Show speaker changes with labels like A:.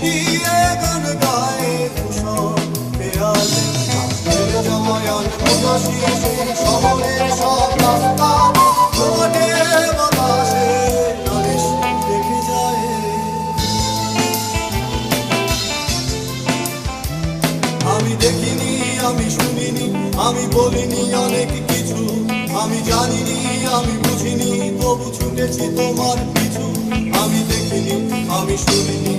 A: দিয়ে গান গায়ে ভূষণ পেয়ালে ছেড়ে যাওয়ায় উদাসী সেই শহরের সব রাস্তা ঘটে বাতাসে নালিশ দেখে যায়। আমি দেখিনি, আমি শুনিনি, আমি বলিনি অনেক কিছু, আমি জানিনি, আমি বুঝিনি, তবু ছুটেছি তোমার পিছু। আমি দেখিনি, আমি শুনিনি,